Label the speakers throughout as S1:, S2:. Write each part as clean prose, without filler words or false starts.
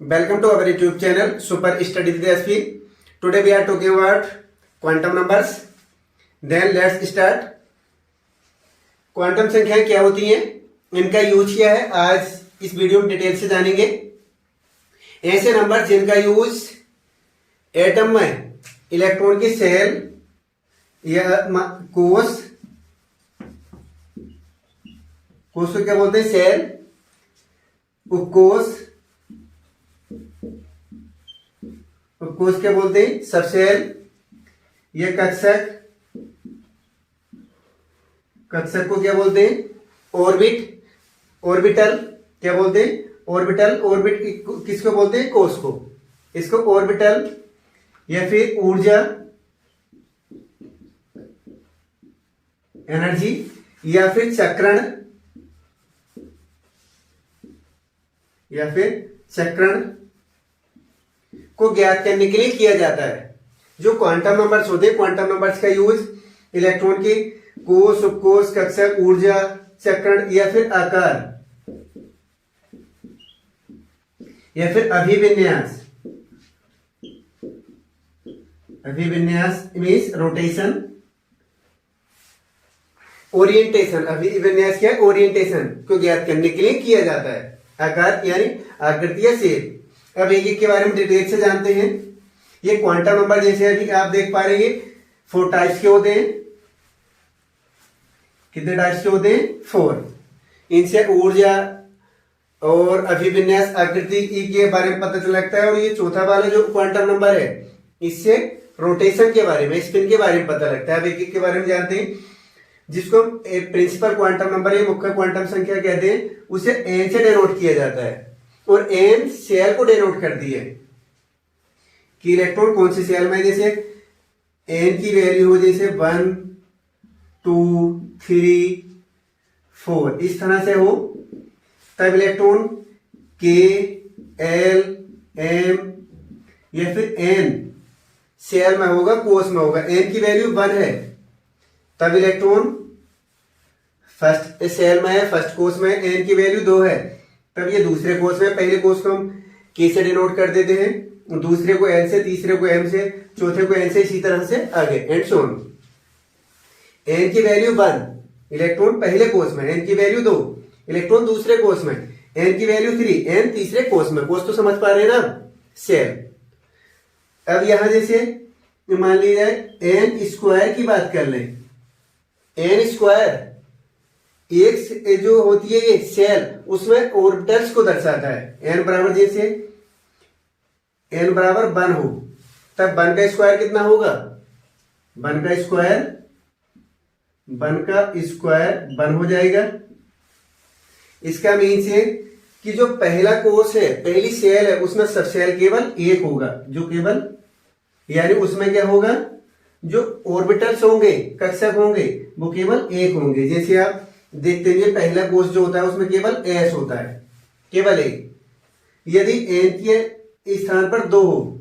S1: Welcome to our YouTube channel Super Study with SP. Today we are talking about quantum numbers. Then let's start. Quantum संख्याएं क्या होती हैं, इनका use क्या है, आज इस वीडियो में डिटेल से जानेंगे। ऐसे नंबर जिनका यूज एटम में इलेक्ट्रॉन की सेल या कोष को क्या बोलते हैं, सेल, उपकोष, उपकोष क्या बोलते हैं, सबसेल, या कक्षक, कक्षक को क्या बोलते हैं, ऑर्बिट, ऑर्बिटल क्या बोलते हैं, ऑर्बिटल, ऑर्बिट किसको बोलते हैं, कोष को, इसको ऑर्बिटल, या फिर ऊर्जा, एनर्जी, या फिर चक्रण, या फिर चक्रण को ज्ञात करने के लिए किया जाता है। जो क्वांटम नंबर्स होते हैं, क्वांटम नंबर्स का यूज इलेक्ट्रॉन की कोष, उपकोष, कक्षक, ऊर्जा, चक्रण, या फिर आकार, या फिर अभिविन्यास, अभिविन्यास मीन्स रोटेशन, ओरिएंटेशन, अभिविन्यास क्या है, ओरिएंटेशन को ज्ञात करने के लिए किया जाता है। आकार यानी आकृति या शेप। अब एक के बारे में डिटेल से जानते हैं। ये क्वांटम नंबर जैसे अभी आप देख पा रहे हैं 4 टाइप्स के होते हैं। कितने टाइप्स के होते हैं, 4। इनसे ऊर्जा और अभिविन्यास, आकृति के बारे में पता चल लगता है। और ये चौथा वाला जो क्वांटम नंबर है, इससे रोटेशन के बारे में, स्पिन के बारे में पता लगता है। अब एक के बारे में जानते हैं। जिसको प्रिंसिपल क्वांटम नंबर या मुख्य क्वांटम संख्या कहते हैं, उसे एन से डिनोट किया जाता है। और एन सेल को डिनोट करती है कि इलेक्ट्रॉन कौन सी सेल में, जैसे एन की वैल्यू हो जैसे 1 2 3 4 इस तरह से हो, तब इलेक्ट्रॉन के, एल, एम या फिर एन सेल में होगा, कोष में होगा। एन की वैल्यू 1 है तब इलेक्ट्रॉन फर्स्ट सेल में है, फर्स्ट कोष में। एन की वैल्यू 2 है तब ये दूसरे कोष में। पहले कोष को हम के से डिनोट कर देते हैं, दूसरे को एल से, तीसरे को एम से, चौथे को एन से, इसी तरह से आगे एंड सो ऑन। एन की वैल्यू 1 इलेक्ट्रॉन पहले कोष में, एन की वैल्यू 2 इलेक्ट्रॉन दूसरे कोष में, एन की वैल्यू 3 एन तीसरे कोष में। कोष तो समझ पा रहे हैं ना, सेल। अब यहां जैसे मान लीजिए एन स्क्वायर की बात कर लें, एन स्क्वायर एक जो होती है ये सेल, उसमें ऑर्बिटल्स को दर्शाता है। एन बराबर जैसे एन बराबर 1 हो, तब 1 का स्क्वायर कितना होगा, 1 का स्क्वायर 1 हो जाएगा। इसका मीन्स है कि जो पहला कोष है, पहली सेल है, उसमें सब सेल केवल एक होगा, जो केवल यानी उसमें क्या होगा, जो ऑर्बिटल्स होंगे, कक्षक होंगे, वो केवल एक होंगे। जैसे आप देखते हैं पहला कोष जो होता है उसमें केवल एस होता है, केवल एक। यदि एन के स्थान पर 2 हो,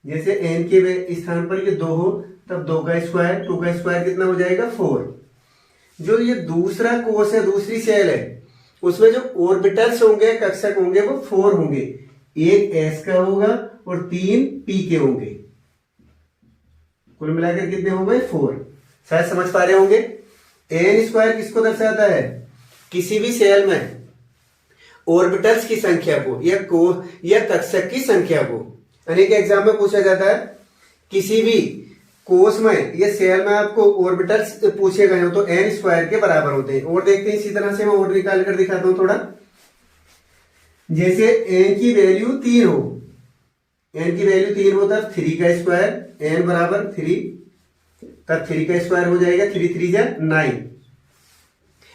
S1: जैसे एन के स्थान पर ये 2 हो, तब 2 का स्क्वायर, 2 का स्क्वायर कितना हो जाएगा, 4। जो ये दूसरा कोष है, दूसरी सेल है, उसमें जो ऑर्बिटल्स होंगे, कक्षक होंगे, वो 4 होंगे। एक एस का होगा और 3 पी के होंगे। कुल मिलाकर कितने हो गए, 4। शायद समझ पा रहे होंगे। एन स्क्वायर किसको दर्शाता है, किसी भी सेल में ऑर्बिटल्स की संख्या को या कक्षक की संख्या को। अनेक एग्जाम में पूछा जाता है, किसी भी कोष में या सेल में आपको ऑर्बिटल्स पूछे गए हो तो एन स्क्वायर के बराबर होते हैं। और देखते हैं इसी तरह से मैं और निकाल कर दिखाता हूं थोड़ा। जैसे एन की वैल्यू 3 हो, एन की वैल्यू 3 हो तब 3 का स्क्वायर, एन बराबर 3, तब 3 का स्क्वायर हो जाएगा, 3 3 जा 9।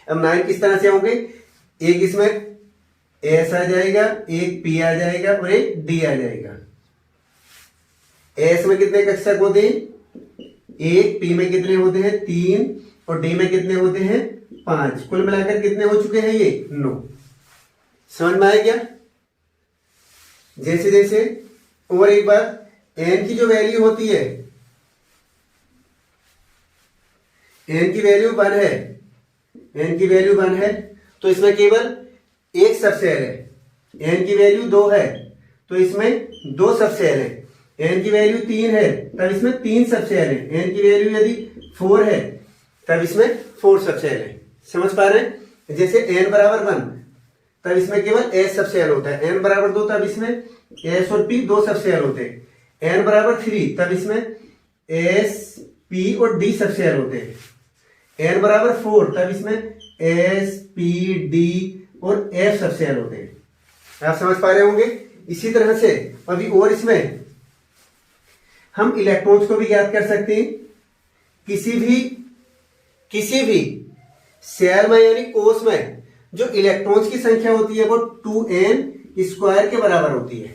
S1: अब 9 किस तरह से होंगे, एक इसमें एस आ जाएगा, एक पी आ जाएगा और एक डी आ जाएगा। एस में कितने कक्षक होते हैं, 1, पी में कितने होते हैं, 3 और डी में कितने होते हैं, 5। कुल मिलाकर कितने हो चुके हैं, ये 9। समझ में आया क्या। जैसे जैसे और एक बार, एन की जो वैल्यू होती है, एन की वैल्यू 1 है, एन की वैल्यू 1 है तो इसमें केवल एक सबसेल है। एन की वैल्यू 2 है तो इसमें 2 सबसेल है। n की वैल्यू 3 है तब इसमें 3 सबसेल है। n की वैल्यू यदि 4 है तब इसमें 4 सबसेल है। समझ पा रहे हैं? जैसे n बराबर 1 तब इसमें केवल s सबसेल होता है, n बराबर 2 तब इसमें s और p 2 सबसेल होते हैं, n बराबर 3 तब इसमें s p और d सबसेल होते हैं, n बराबर 4 तब इसमें s p d और f सबसेल होते हैं। आप समझ पा रहे होंगे। इसी तरह से अभी और इसमें हम इलेक्ट्रॉन्स को भी याद कर सकते हैं। किसी भी सेल में यानी कोष में जो इलेक्ट्रॉन्स की संख्या होती है वो 2n स्क्वायर के बराबर होती है।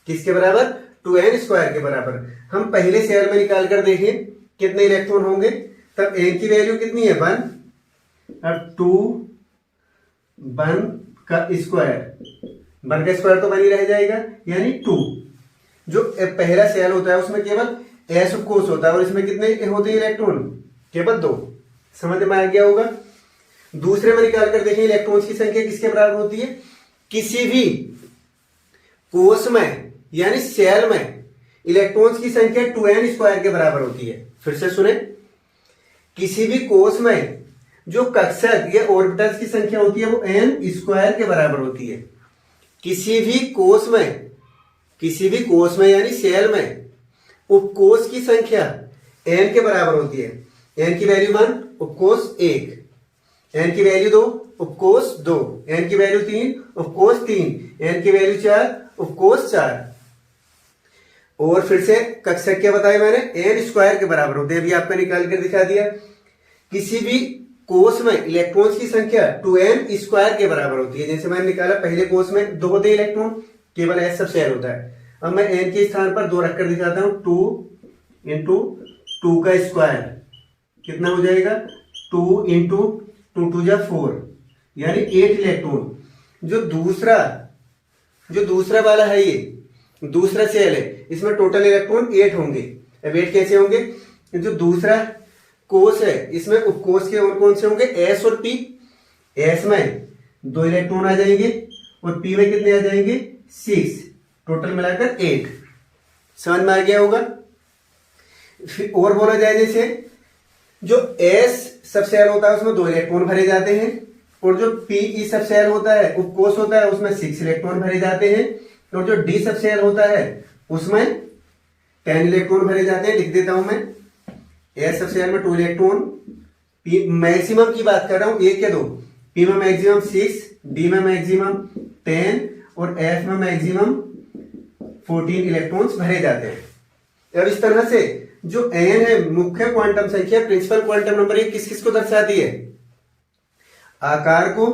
S1: किसके बराबर? 2n स्क्वायर के बराबर। हम पहले सेल में निकाल कर देखें कितने इलेक्ट्रॉन होंगे, तब n की वैल्यू कितनी है 1 और 2 1 का स्क्वायर तो बनी रह जाएगा यानी 2। जो पहला सेल होता है उसमें केवल s ऑफ कोर्स होता है और इसमें कितने होते हैं इलेक्ट्रॉन? केवल 2। समझ में आ गया होगा। दूसरे में निकाल कर देखें इलेक्ट्रॉन्स की संख्या किसके बराबर होती है? किसी भी कोष में यानी सेल में इलेक्ट्रॉन्स की संख्या 2n स्क्वायर के बराबर होती है। फिर से सुने, किसी भी कोष में जो कक्षक या ऑर्बिटल्स की संख्या होती है वो n स्क्वायर के बराबर होती है। किसी भी कोष में यानी सेल में उपकोष की संख्या n के बराबर होती है। n की वैल्यू 1 उपकोष 1, n की वैल्यू 2 उपकोष 2, n की वैल्यू 3 उपकोष 3, n की वैल्यू 4 उपकोष 4। और फिर से कक्षक क्या बताया मैंने? n स्क्वायर के बराबर होते हैं। अभी आपको निकाल कर दिखा दिया। किसी भी कोष में इलेक्ट्रॉन्स की संख्या 2n स्क्वायर के बराबर होती है। जैसे मैंने निकाला पहले कोष में 2 होते इलेक्ट्रॉन, केवल s सबसेल होता है। अब मैं n के स्थान पर 2 रखकर दिखाता हूं। 2 इंटू 2 का स्क्वायर कितना हो जाएगा? 2 इंटू 2 टू जा 4 यानी 8 इलेक्ट्रॉन। जो दूसरा वाला है, ये दूसरा सेल है, इसमें टोटल इलेक्ट्रॉन 8 होंगे। अब 8 कैसे होंगे? जो दूसरा कोष है इसमें उपकोष के और कौन से होंगे? s और p। s में 2 इलेक्ट्रॉन आ जाएंगे और p में कितने आ जाएंगे? 6। टोटल मिलाकर 8। समझ में आ गया होगा। फिर और बोला जाए जैसे जो s सबसेल होता है उसमें 2 इलेक्ट्रॉन भरे जाते हैं और जो p सबसेल होता है उपकोष होता है उसमें 6 इलेक्ट्रॉन भरे जाते हैं और जो d सबसेल होता है उसमें 10 इलेक्ट्रॉन भरे जाते हैं। लिख देता हूं मैं। s सबसेल में 2 इलेक्ट्रॉन, p मैक्सिमम की बात कर रहा हूं, 1 या 2। p में मैक्सिमम 6, d में मैक्सिमम 10 और f में मैक्सिमम 14 इलेक्ट्रॉन्स भरे जाते हैं। अब इस तरह से जो n है मुख्य क्वांटम संख्या, प्रिंसिपल क्वांटम नंबर, ये किस किस को दर्शाती है? आकार को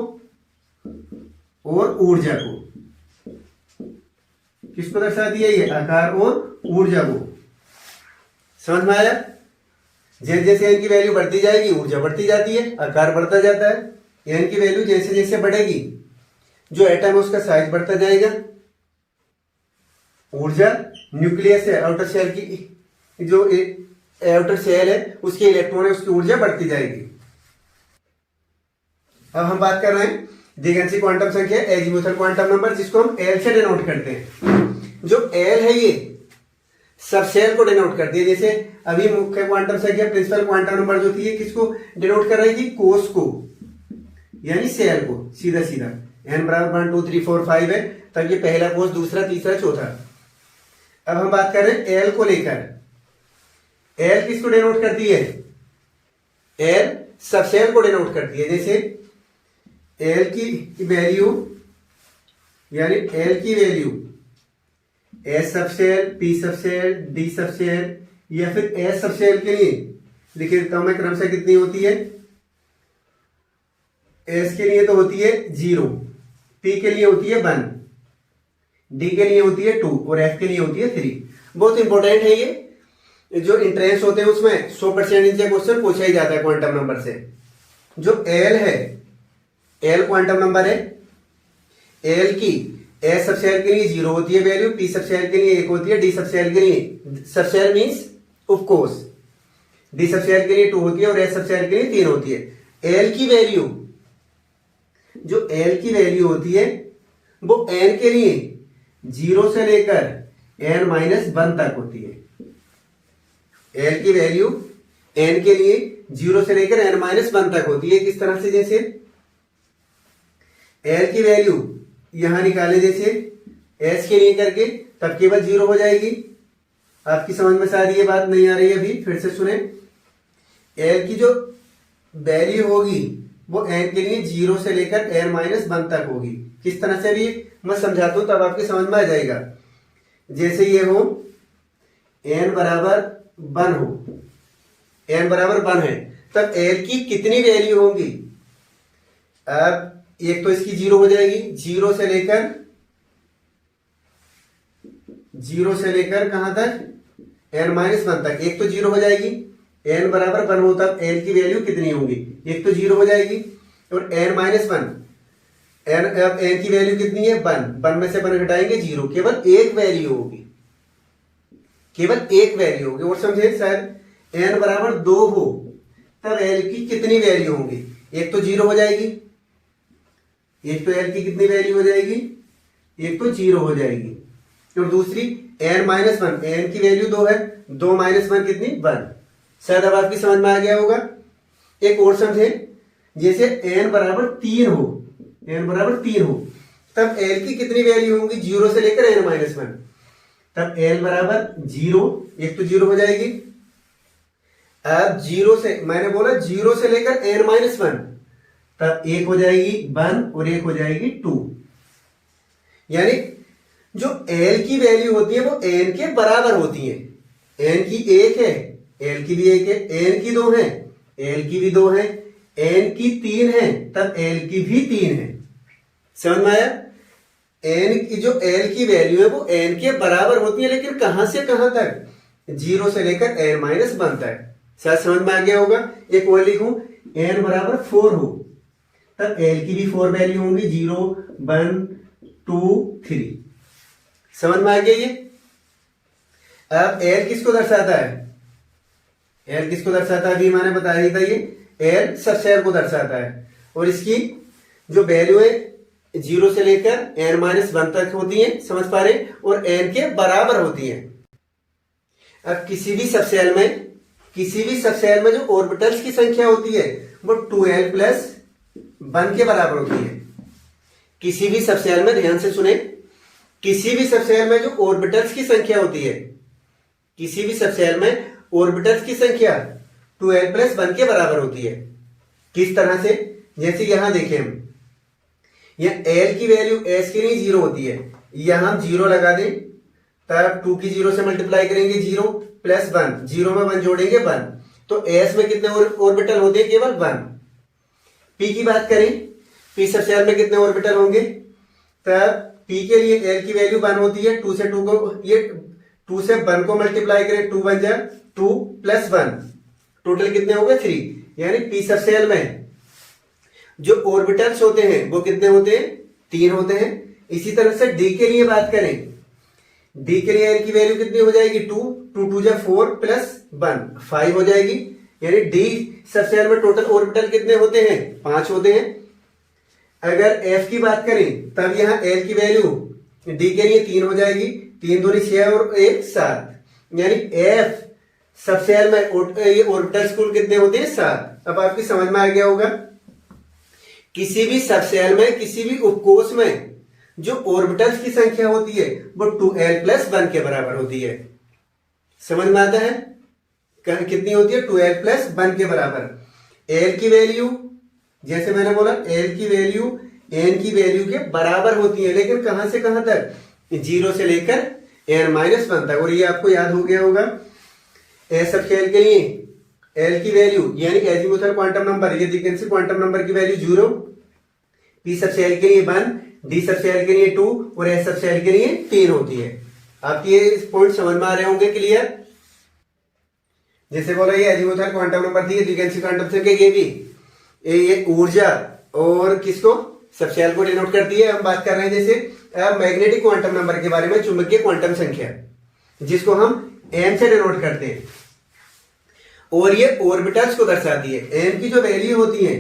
S1: और ऊर्जा को। किसको दर्शाती है ये? आकार और ऊर्जा को। समझ में आया? जैसे जैसे n की वैल्यू बढ़ती जाएगी ऊर्जा बढ़ती जाती है, आकार बढ़ता जाता है। n की वैल्यू जैसे जैसे बढ़ेगी जो एटम है उसका साइज बढ़ता जाएगा। ऊर्जा न्यूक्लियस है, आउटर सेल की जो आउटर सेल है उसके इलेक्ट्रॉन है उसकी ऊर्जा बढ़ती जाएगी। अब हम बात कर रहे हैं दिगंशी क्वांटम संख्या, एजीमुथल क्वांटम नंबर, जिसको हम L से डिनोट करते हैं। जो L है ये सबसेल को डिनोट करती है। जैसे अभी मुख्य क्वांटम संख्या प्रिंसिपल क्वांटम नंबर जो थी ये किसको डिनोट कर रही थी? कोष को यानी सेल को। सीधा सीधा n बराबर 1 2 3 4 5 है तब ये पहला कोष, दूसरा, तीसरा, चौथा। अब हम बात कर रहे हैं L को लेकर। L किसको डिनोट करती है? L सबसेल को डिनोट करती है। जैसे L की वैल्यू यानी L की value S subshell, P subshell, D subshell या फिर S सबसेल के लिए लिख देता हूं मैं क्रमशः कितनी होती है? S के लिए तो होती है 0, P के लिए होती है 1, D के लिए होती है 2 और F के लिए होती है 3। बहुत इंपॉर्टेंट है ये। जो इंट्रेंस होते हैं उसमें 100% इनसे क्वेश्चन पूछा ही जाता है क्वांटम नंबर से। जो L है, L क्वांटम नंबर है। L की S सबसेल के लिए 0 होती है वैल्यू, P सबसेल के लिए 1 होती है, D सबसेल के लिए, सबसेल मींस उपकोष, D सबसेल के लिए 2 होती है और S सबसेल के लिए 3 होती है। L की वैल्यू, जो L की वैल्यू होती है वो N के लिए जीरो से लेकर n-1 तक होती है। एल की वैल्यू n के लिए जीरो से लेकर n-1 तक होती है। किस तरह से, जैसे एल की वैल्यू यहां निकाले जैसे एस के लिए करके, तब केवल जीरो हो जाएगी। आपकी समझ में शायद ये बात नहीं आ रही है, अभी फिर से सुने। एल की जो वैल्यू होगी वो एन के लिए जीरो से लेकर n-1 तक होगी। किस तरह से, अभी मैं समझाता हूं तब आपकी समझ में आ जाएगा। जैसे ये हो n बराबर 1 हो, n बराबर 1 है, तब एल की कितनी वैल्यू होंगी। अब एक तो इसकी जीरो हो जाएगी, जीरो से लेकर कहां तक, n-1 तक। एक तो जीरो हो जाएगी, n बराबर 1 हो तब n की वैल्यू कितनी होगी, एक तो जीरो हो जाएगी। और n-1 अब n की वैल्यू कितनी है, 1 में से 1 घटाएंगे जीरो, केवल एक वैल्यू होगी, केवल एक वैल्यू होगी। और समझे शायद n बराबर 2 हो तब l की कितनी वैल्यू होंगी, एक तो जीरो हो जाएगी, एक तो l की कितनी वैल्यू हो जाएगी, एक तो जीरो हो जाएगी। और दूसरी n-1, n की वैल्यू 2 है, 2 - 1 कितनी, 1। शायद अब आपकी समझ में आ गया होगा। एक और समझे, जैसे n बराबर 3 हो, n बराबर 3 हो तब l की कितनी वैल्यू होंगी, जीरो से लेकर n-1। तब l बराबर 0, एक तो जीरो हो जाएगी। अब जीरो से, मैंने बोला जीरो से लेकर n-1, तब एक हो जाएगी 1 और एक हो जाएगी 2। यानी जो l की वैल्यू होती है वो n के बराबर होती है। n की 1 है, l की भी 1 है, n की 2 है, l की भी 2 है, n की 3 है, तब l की भी 3 है। समझ में आया। n की जो l की वैल्यू है वो n के बराबर होती है, लेकिन कहां से कहां तक, जीरो से लेकर n-1 तक। शायद समझ में आ गया होगा। एक और लिखूं, n बराबर 4 हो तब l की भी 4 वैल्यू होंगी, 0, 1, 2, 3। समझ में आ गया ये। अब l किसको दर्शाता है, l किसको दर्शाता है, अभी मैंने बताया था, ये l सबसेल को दर्शाता है। और इसकी जो वैल्यू है जीरो से लेकर n-1 तक होती है, समझ पा रहे, और n के बराबर होती है। अब किसी भी सबसेल में जो ऑर्बिटल्स की संख्या होती है वो 2l + 1 के बराबर होती है। किसी भी सबसेल में, ध्यान से सुने, किसी भी सबसेल में जो ऑर्बिटल्स की संख्या होती है, किसी भी सबसेल में ऑर्बिटल्स की संख्या 2l + 1 के बराबर होती है। किस तरह से, जैसे यहां देखें हम, यहां l की वैल्यू s के लिए 0 होती है, यहां हम 0 लगा दें, तब 2 की 0 से मल्टीप्लाई करेंगे, 0 + 1, 0 में 1 जोड़ेंगे 1, तो s में कितने ऑर्बिटल होते हैं, केवल 1। p की बात करें, p सबसेल में कितने ऑर्बिटल होंगे, तब p के लिए l की वैल्यू 1 होती है, 2 से 1 को मल्टीप्लाई करें, 2 बन जाए 2 + 1, टोटल कितने हो गए, 3। यानी p सबसेल में जो ऑर्बिटल्स होते हैं वो कितने होते हैं, 3 होते हैं। इसी तरह से d के लिए बात करें, d के लिए l की वैल्यू कितनी हो जाएगी, 2, 2 + 4 + 1, 5 हो जाएगी। यानी d सबसेल में टोटल ऑर्बिटल कितने होते हैं, 5 होते हैं। अगर f की बात करें तब यहां l की वैल्यू d के लिए 3 हो जाएगी, 3 दूनी 6 और 1 7। यानी f सबसेल में ये ऑर्बिटल्स कुल कितने होते हैं, 7। अब आपकी समझ में आ गया होगा। किसी भी सबसेल में, किसी भी उपकोष में जो ऑर्बिटल्स की संख्या होती है वो 2l + 1 के बराबर होती है। समझ में आता है, कितनी होती है, 2l + 1 के बराबर। l की वैल्यू, जैसे मैंने बोला, l की वैल्यू n की वैल्यू के बराबर होती है, लेकिन कहां से कहां तक, 0 से लेकर n-1 तक। और ये आपको याद हो गया होगा, s सबसेल के लिए l की वैल्यू यानी एजीमुथल क्वांटम नंबर, ये डिकेंसी क्वांटम नंबर की वैल्यू 0, p सबसेल के लिए 1, d सबसेल के लिए 2 और s सबसेल के लिए 3 होती है। आपकी ये पॉइंट समझ में आ रहे होंगे, क्लियर। जैसे बोला, ये एजीमुथल क्वांटम नंबर थी, डिकेंसी क्वांटम संख्या, ये भी ये ऊर्जा और किसको, सबसेल को डिनोट करती है। हम बात कर रहे हैं जैसे मैग्नेटिक क्वांटम नंबर के बारे में, चुंबकीय क्वांटम संख्या, जिसको हम m से डिनोट करते हैं, और ये ऑर्बिटल्स को दर्शाती है। m की जो वैल्यू होती है,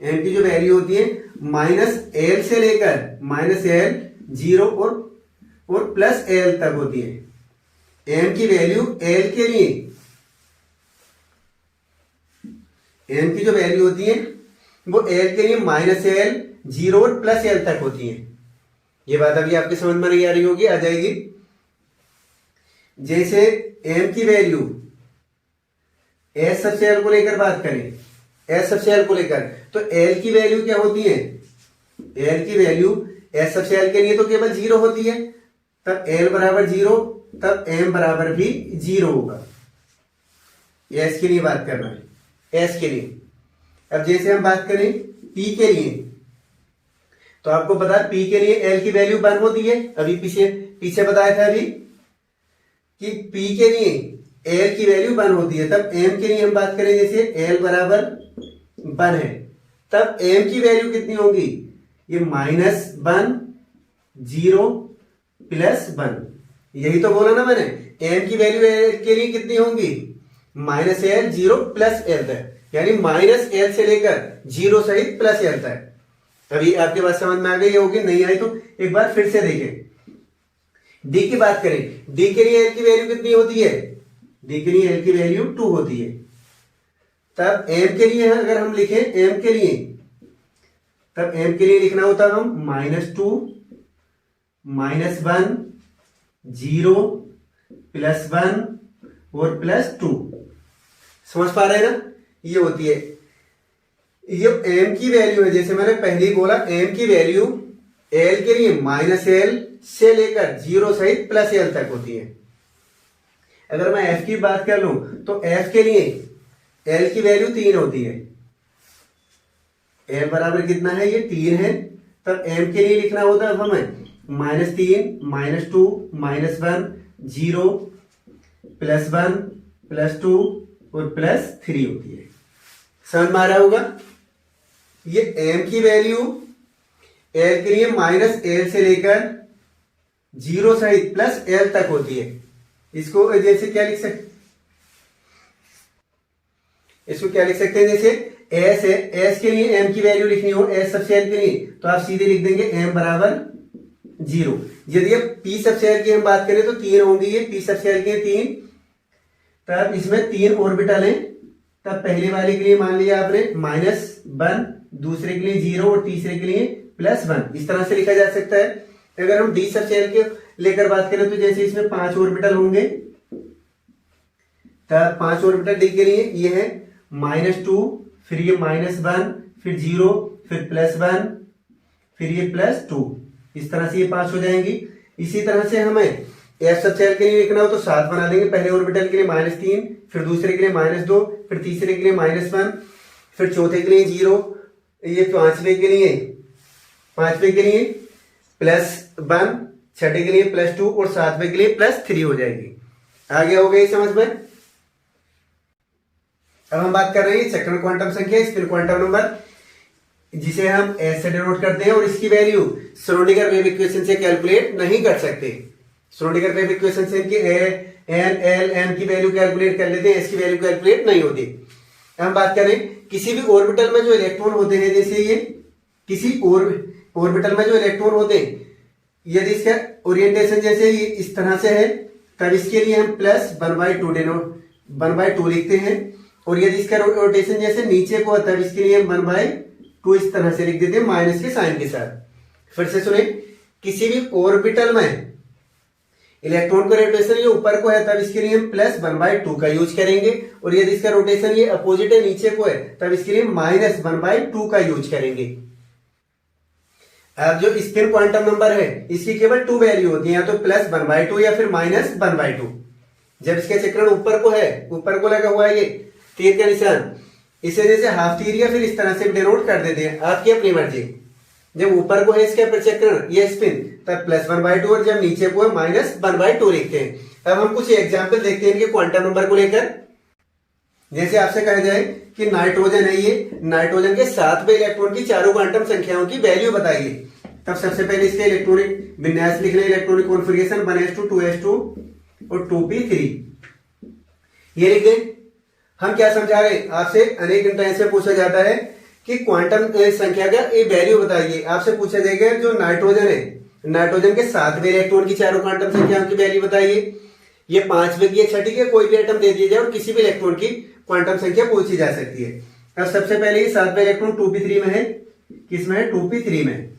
S1: m की जो वैल्यू होती है -l से लेकर -l, 0 और और प्लस एल तक होती है। एम की वैल्यू एल के लिए, एम की जो वैल्यू होती है वो एल के लिए माइनस एल, 0 और प्लस एल तक होती है। ये बात अभी आपके समझ में नहीं आ रही होगी, आ जाएगी। जैसे एम की वैल्यू एस सबसे एल को लेकर बात करें, एस सबसे एल को लेकर, तो एल की वैल्यू क्या होती है, एल की वैल्यू एस सबसे एल के लिए तो केवल 0 होती है। तब एल बराबर 0, तब एम बराबर भी 0 होगा। एस के लिए बात कर रहे हैं, एस के लिए। अब जैसे हम बात करें पी के लिए, तो आपको पता है पी के लिए एल की वैल्यू 1 होती है। अभी पीछे बताया था अभी कि पी के लिए एल की वैल्यू 1 होती है। तब एम के लिए हम बात करें, जैसे एल बराबर 1 है, तब एम की वैल्यू कितनी होगी, ये -1, 0 प्लस 1। यही तो बोला ना मैंने, एम की वैल्यू एल के लिए कितनी होंगी, -l, 0 प्लस एल तक, यानी -l से लेकर 0 सहित प्लस एल तक। अभी आपके बात समझ में आ गई होगी, नहीं आई तो एक बार फिर से देखें। डी की बात करें, डी के लिए एल की वैल्यू कितनी होती है, डी के लिए एल की वैल्यू 2 होती है। तब एम के लिए अगर हम लिखें, एम के लिए, तब एम के लिए लिखना होता हम -2, -1, 0 प्लस 1 और प्लस 2। समझ पा रहे हैं ना, ये होती है। ये एम की वैल्यू है, जैसे मैंने पहले ही बोला, एम की वैल्यू एल के लिए -l से लेकर 0 सहित प्लस एल तक होती है। अगर मैं एफ की बात कर लूं तो एफ के लिए एल की वैल्यू 3 होती है। एल बराबर कितना है, ये 3 है। तब एम के लिए लिखना होता है हमें -3, -2, -1, 0 प्लस 1 प्लस 2 और प्लस 3 होती है। समझ में आ रहा होगा। ये एम की वैल्यू एल के लिए -l से लेकर 0 सहित प्लस एल तक होती है। इसको जैसे क्या लिख सकते, इसको क्या लिख सकते हैं, जैसे एस है, एस के लिए एम की वैल्यू लिखनी हो, एस सबसे एल के लिए, तो आप सीधे लिख देंगे एम बराबर 0। यदि अब पी सबसे एल की हम बात करें तो 3 होंगी, ये पी सबसे एल के 3। तब इसमें 3 ऑर्बिटल हैं। तब पहले वाले के लिए मान लिया आपने -1, दूसरे के लिए 0 और तीसरे के लिए +1। इस तरह से लिखा जा सकता है। अगर हम डी सबसे एल के लेकर बात करें तो जैसे इसमें 5 ऑर्बिटल होंगे, तब 5 ऑर्बिटल डी के लिए ये है -2, फिर ये -1, फिर 0, फिर +1, फिर ये +2। इस तरह से ये 5 हो जाएंगी। इसी तरह से हमें एफ सबसे एल के लिए लिखना हो तो 7 बना देंगे। पहले ऑर्बिटल के लिए -3, फिर दूसरे के लिए -2, फिर तीसरे के लिए -1, फिर चौथे के लिए 0, ये पांचवे के लिए +1, छठे के लिए +2 और सातवें के लिए +3 हो जाएगी। आगे हो गई समझ में। अब हम बात कर रहे हैं सेकंड क्वांटम संख्या, स्पिन क्वांटम नंबर, जिसे हम एस से डिनोट करते हैं। और इसकी वैल्यू श्रोडिंगर वेव इक्वेशन से कैलकुलेट नहीं कर सकते। श्रोडिंगर वेव इक्वेशन से इनकी एन, एल, एम की वैल्यू कैलकुलेट कर लेते हैं, एस की वैल्यू कैलकुलेट नहीं होती। हम बात करें किसी भी ऑर्बिटल में जो इलेक्ट्रॉन होते हैं, जैसे ये किसी ऑर्बिटल में जो इलेक्ट्रॉन होते हैं, यदि इसका ओरिएंटेशन जैसे ये इस तरह से है, तब इसके लिए हम +1/2 लिखते हैं। और यदि इसका रोटेशन जैसे नीचे को, तब इसके लिए हम 1/2 इस तरह से लिख देते हैं, माइनस के साइन के साथ। फिर से सुने, किसी भी ऑर्बिटल में इलेक्ट्रॉन का रोटेशन ये ऊपर को है, तब इसके लिए हम +1/2 का यूज करेंगे। और यदि इसका रोटेशन ये अपोजिट है, नीचे को है, तब इसके लिए -1/2 का यूज करेंगे। अब जो स्पिन क्वांटम नंबर है, इसकी केवल 2 वैल्यू होती है, या तो +1/2 या फिर -1/2। जब इसके चक्रण ऊपर को है, ऊपर को लगा हुआ है ये तीर का निशान, इसे जैसे हाफ तीर या फिर इस तरह से डिनोट कर देते हैं, आपकी अपनी मर्जी। जब ऊपर को है इसके प्रचक्रण, ये स्पिन, तब +1/2, और जब नीचे को है -1/2 लिखते हैं। अब हम कुछ एग्जाम्पल देखते हैं इनके क्वांटम नंबर को लेकर। जैसे आपसे कहा जाए कि नाइट्रोजन है, ये नाइट्रोजन के 7वें इलेक्ट्रॉन की चारों क्वांटम संख्याओं की वैल्यू बताइए। तब सबसे पहले इसके इलेक्ट्रॉनिक विन्यास लिख लें, इलेक्ट्रॉनिक कॉन्फ़िगरेशन 1s2, 2s2 और 2p3, ये लिख दें। हम क्या समझा रहे हैं, आपसे अनेक इंट्रेंस में पूछा जाता है कि क्वांटम संख्या का ये वैल्यू बताइए। आपसे पूछा जाएगा जो नाइट्रोजन है नाइट्रोजन के 7वें इलेक्ट्रॉन की चारों क्वांटम संख्याओं की वैल्यू बताइए। ये 5वें की या 6ठी की कोई भी एटम दे दिया जाए और किसी भी इलेक्ट्रॉन की क्वांटम संख्या पूछी जा सकती है। अब सबसे पहले ये 7वां इलेक्ट्रॉन 2p3 में है। किसमें है? 2p3 में।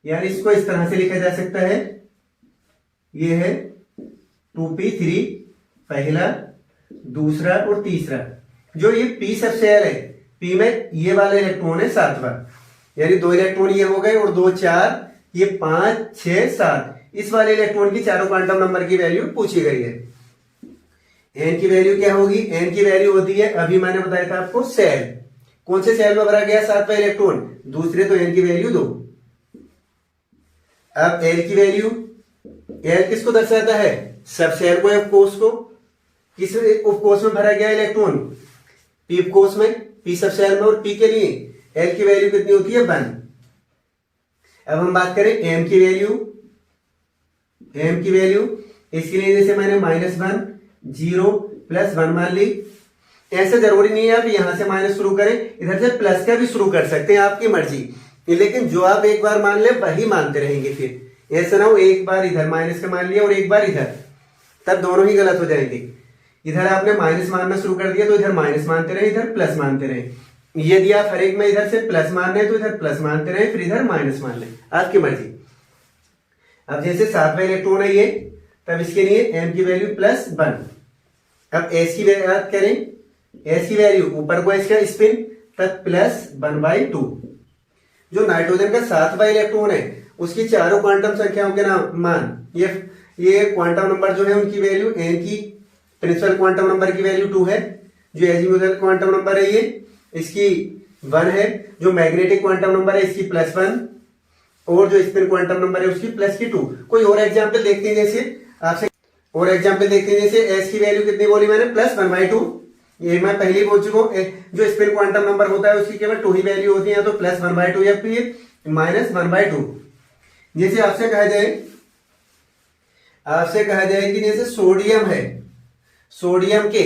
S1: यानी इसको इस तरह से लिखा जा सकता है, ये है 2p3 पहला, दूसरा और तीसरा। जो ये p सबशेल है, p में ये वाला इलेक्ट्रॉन है 7वां, यानी 2 इलेक्ट्रॉन ये हो गए और 2 4, ये 5 6 7। इस वाले इलेक्ट्रॉन की चारों क्वांटम नंबर की वैल्यू पूछी गई है। n की वैल्यू क्या होगी? n की वैल्यू होती है, अभी मैंने बताया था आपको, सेल। कौन से सेल में भरा गया 7वां इलेक्ट्रॉन? दूसरे, तो n की वैल्यू 2। अब l की वैल्यू, l किसको दर्शाता है? सब सेल को, उपकोष को। किस उपकोष में भरा गया इलेक्ट्रॉन? p उपकोष में, p सब सेल में। और p के लिए l की वैल्यू कितनी होती है? 1। अब हम बात करें m की वैल्यू। m की वैल्यू इसके लिए जैसे मैंने -1 0 +1 मान ली। ऐसे जरूरी नहीं है आप यहां से माइनस शुरू करें, इधर से प्लस का भी शुरू कर सकते हैं, आपकी मर्जी। लेकिन जो आप एक बार मान ले वही मानते रहेंगे। फिर ऐसा ना हो एक बार इधर माइनस का मान लिया और एक बार इधर, तब दोनों ही गलत हो जाएंगे। इधर आपने माइनस मानना शुरू कर दिया तो इधर माइनस मानते रहे, इधर प्लस मानते रहे। यदि आप हर एक में इधर से प्लस मान रहे हैं तो इधर प्लस मानते रहे, फिर इधर माइनस मान लें, आपकी मर्जी। अब जैसे 7वां इलेक्ट्रॉन है ये, तब इसके लिए m की वैल्यू +1। अब s की वैल्यू याद करें, s की वैल्यू ऊपर को इसका स्पिन, तब +1/2। जो नाइट्रोजन का 7वां इलेक्ट्रॉन है उसकी चारों क्वांटम संख्याओं के नाम मान, ये क्वांटम नंबर जो है उनकी वैल्यू, n की प्रिंसिपल क्वांटम नंबर की वैल्यू 2 है। जो एजीमुथल क्वांटम नंबर है ये, इसकी 1 है। जो मैग्नेटिक क्वांटम नंबर है इसकी +1, और जो स्पिन क्वांटम नंबर है उसकी +2। कोई और एग्जाम्पल देखते हैं, जैसे आपसे और एग्जाम्पल देखते हैं। जैसे s की वैल्यू कितनी बोली मैंने? +1/2। ये मैं पहले ही बोल चुका हूं, जो स्पिन क्वांटम नंबर होता है उसकी केवल 2 ही वैल्यू होती है, तो +1/2 या फिर -1/2। जैसे आपसे कहा जाए कि जैसे सोडियम है, सोडियम के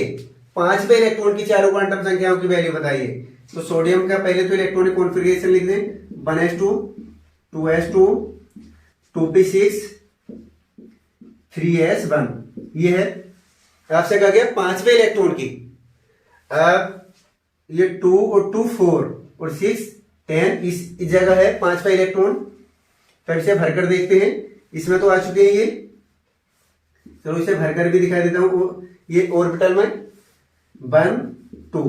S1: 5वें इलेक्ट्रॉन की चारों क्वांटम संख्याओं की वैल्यू बताइए। तो सोडियम का पहले तो इलेक्ट्रॉनिक कॉन्फ़िगरेशन लिख दें, 1s2 2s2 2p6 3s1। ये है, आपसे कहा गया 5वें इलेक्ट्रॉन की। अब ये 2 और 2 4 और 6 10 इस जगह है 5वां इलेक्ट्रॉन। तब इसे भरकर देखते हैं, इसमें तो आ चुके हैं ये। चलो इसे भरकर भी दिखा देता हूं। ये ऑर्बिटल में 1 2,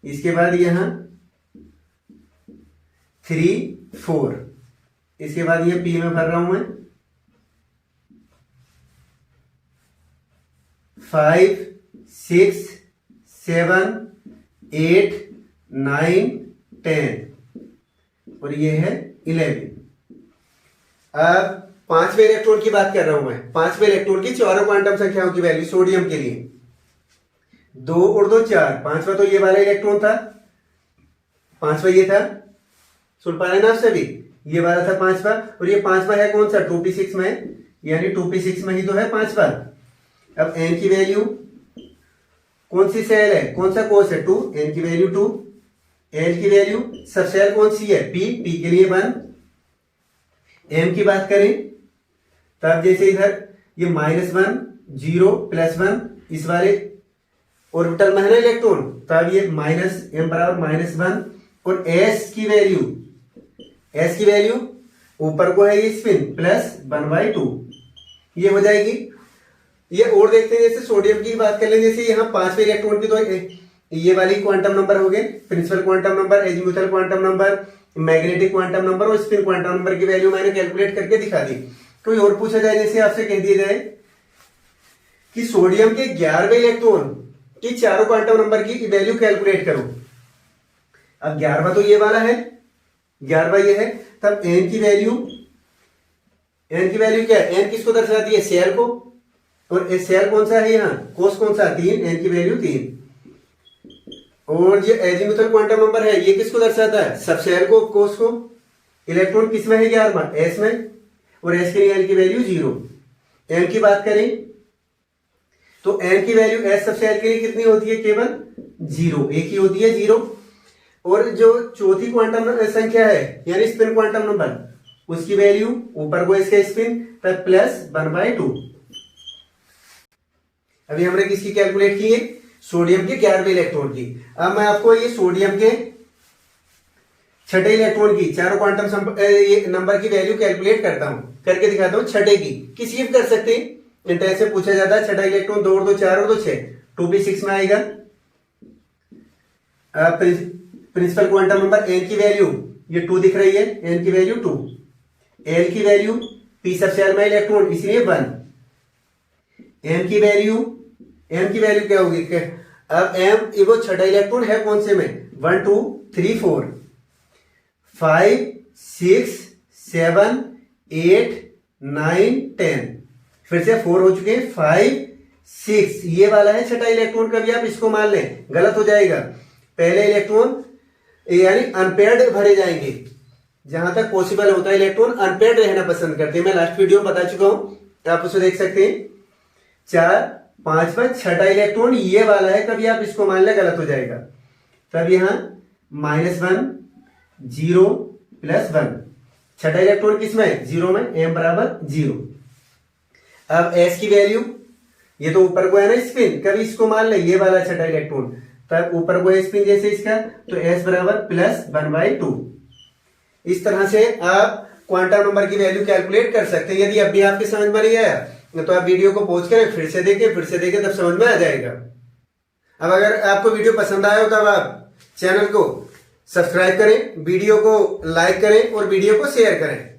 S1: इसके बाद यहां 3 4, इसके बाद ये p में भर रहा हूं मैं 5 6 7 8 9 10, और ये है 11। अब 5वें इलेक्ट्रॉन की बात कर रहा हूं मैं। 5वें इलेक्ट्रॉन की चारों क्वांटम संख्याओं की वैल्यू सोडियम के लिए 2 और 2 4। 5वां तो ये वाला इलेक्ट्रॉन था, 5वां ये था, सुन पा रहे ना आप सभी? ये वाला था 5वां, और ये 5वां है कौन सा? 2p6 में, यानी 2p6 में ही तो है 5वां। अब n की वैल्यू, कौन सी सेल है, कौन सा कोष है? 2, n की वैल्यू 2। l की वैल्यू, सब सेल कौन सी है? p के लिए 1। m की बात करें, तब जैसे इधर ये -1 0 +1, इस वाले ऑर्बिटल में है ना इलेक्ट्रॉन, तब ये m बराबर -1। और s की वैल्यू ऊपर को है ये स्पिन, +1/2, ये हो जाएगी। ये और देखते हैं, जैसे सोडियम की बात कर लें। जैसे यहाँ 5वें इलेक्ट्रॉन की तो ये वाली क्वांटम नंबर हो गए, principal quantum number, azimuthal quantum number, magnetic quantum number और स्पिन क्वांटम नंबर की वैल्यू मैंने कैलकुलेट करके दिखा दी। कोई और पूछा जाए, जैसे आपसे कह दिया जाए कि सोडियम के 11वें इलेक्ट्रॉन की चारों क्वांटम नंबर की वैल्यू कैलकुलेट करो। अब 11वां तो ये वाला है, 11वां ये है, तब n की वैल्यू क्या है? n किसको दर्शाती है? सेल को। और सेल कौन सा है यहाँ? कोष कौन सा? 3, n की वैल्यू 3। और ये एजीमुथल क्वांटम नंबर है, ये किसको दर्शाता है? सब सेल को, कोष को। इलेक्ट्रॉन किस में है? 11वां, s में, और s के लिए n की वैल्यू 0। m की बात करें तो n की वैल्यू s सब सेल के लिए कितनी होती है? केवल 0, एक ही होती है, 0। और जो चौथी क्वांटम संख्या है, यानी स्पिन क्वांटम नंबर, उसकी वैल्यू ऊपर को इसका स्पिन तब +1/2। अभी हमने किसकी कैलकुलेट की है? सोडियम के 11वें इलेक्ट्रॉन की। अब मैं आपको ये सोडियम के छठे इलेक्ट्रॉन की चारों क्वांटम नंबर की वैल्यू कैलकुलेट करता हूं, करके दिखाता हूं। छठे की किसी भी कर सकते हैं, इंटर से पूछा जाता है छठा इलेक्ट्रॉन 2 और 2 4 और 2 6, 2 भी 6 में आएगा। प्रिंसिपल क्वांटम नंबर एन की वैल्यू ये 2 दिख रही है, एन की वैल्यू 2, एल की वैल्यू पी सबसे अलमा इलेक्ट्रॉन इसलिए 1, एम की वैल्यू क्या होगी? अब एम वो छठा इलेक्ट्रॉन है कौन से में? 1 2 3 4 5 6 7 8 9 10, फिर से 4 हो चुके हैं, 5 6, ये वाला है छठा इलेक्ट्रॉन। कभी आप इसको मान लें गलत हो जाएगा। पहले इलेक्ट्रॉन यानी अनपेयर्ड भरे जाएंगे, जहां तक पॉसिबल होता है इलेक्ट्रॉन अनपेयर्ड रहना पसंद करते हैं। मैं लास्ट वीडियो में बता चुका हूं, आप उसे देख सकते हैं। 4 5 पर छठा इलेक्ट्रॉन ये वाला है, कभी आप इसको मान लें गलत हो जाएगा। तब यहां -1 0 +1, छठा इलेक्ट्रॉन किसमें है? 0 में, m बराबर 0। अब s की वैल्यू ये तो ऊपर को है ना स्पिन, कभी इसको मान ले ये वाला छठा इलेक्ट्रॉन, तब ऊपर को है स्पिन जैसे इसका, तो s बराबर +1/2। इस तरह से आप क्वांटम नंबर की वैल्यू कैलकुलेट कर सकते हैं। यदि अभी आपके समझ में नहीं आया तो आप वीडियो को पॉज करें, फिर से देखें तब समझ में आ जाएगा। अब अगर आपको वीडियो पसंद आया हो तब आप चैनल को सब्सक्राइब करें, वीडियो को लाइक करें और वीडियो को शेयर करें।